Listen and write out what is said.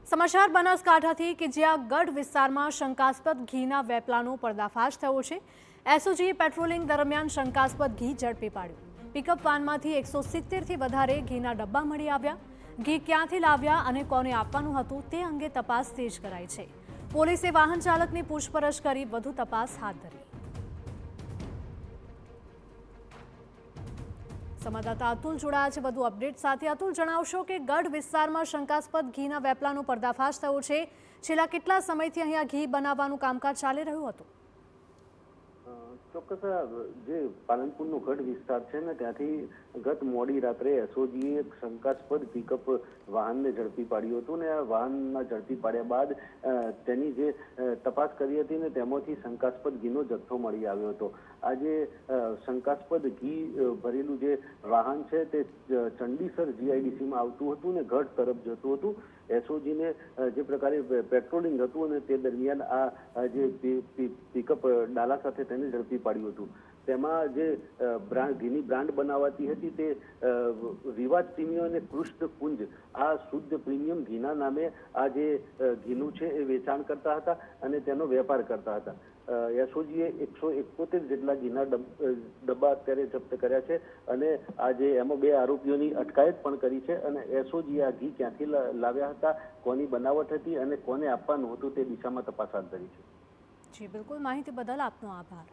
સમાચાર બનાસકાંઠાથી કે જ્યાં ગઢ વિસ્તારમાં શંકાસ્પદ ઘીના વેપલાનો પર્દાફાશ થયો છે। એસઓજીએ પેટ્રોલિંગ દરમિયાન શંકાસ્પદ ઘી ઝડપી પાડ્યું। પિકઅપ વાનમાંથી 170થી વધારે ઘીના ડબ્બા મળી આવ્યા। ઘી ક્યાંથી લાવ્યા અને કોને આપવાનું હતું તે અંગે તપાસ તેજ કરાઈ છે। પોલીસે વાહન ચાલકની પૂછપરછ કરી વધુ તપાસ હાથ ધરી। સંવાદદાતા અતુલ જોડાયા છે વધુ અપડેટ સાથે। અતુલ, જણાવશો કે ગઢ વિસ્તારમાં શંકાસ્પદ ઘીના વેપલાનો પર્દાફાશ થયો છે। છેલ્લા કેટલા સમયથી અહીંયા ઘી બનાવવાનું કામકાજ ચાલી રહ્યું હતું? ચોક્કસ જે પાલનપુરનો ગઢ વિસ્તાર છે ને ત્યાંથી ગત મોડી રાત્રે એસઓજીએ એક શંકાસ્પદ પિકઅપ વાહનને ઝડપી પાડ્યું હતું ને આ વાહનમાં ઝડપી પાડ્યા બાદ તેની જે તપાસ કરી હતી ને તેમાંથી શંકાસ્પદ ઘીનો જથ્થો મળી આવ્યો હતો। આ જે શંકાસ્પદ ઘી ભરેલું જે વાહન છે તે ચંડીસર જીઆઈડીસીમાં આવતું હતું ને ગઢ તરફ જતું હતું। એસઓજીને જે પ્રકારે પેટ્રોલિંગ હતું અને તે દરમિયાન આ જે પિકઅપ ડાલા સાથે તેને ઝડપી પાડ્યું હતું। તેમાં જે ઘીની બ્રાન્ડ બનાવાતી હતી તે રિવાજ પ્રીમિયમ અને કૃષ્ણ કુંજ આ શુદ્ધ પ્રીમિયમ ઘીના નામે આ જે ઘીનું છે એ વેચાણ કરતા હતા અને તેનો વેપાર કરતા હતા। એસઓજીએ 171 જેટલા ઘીના ડબ્બા અત્યારે જપ્ત કર્યા છે અને આજે એમાં 2 આરોપીઓની અટકાયત પણ કરી છે અને એસઓજીએ આ ઘી ક્યાંથી લાવ્યા હતા, કોની બનાવટ હતી અને કોને આપવાનું હતું તે દિશામાં તપાસ હાથ ધરી છે। જી બિલકુલ, માહિતી બદલ આપનો આભાર।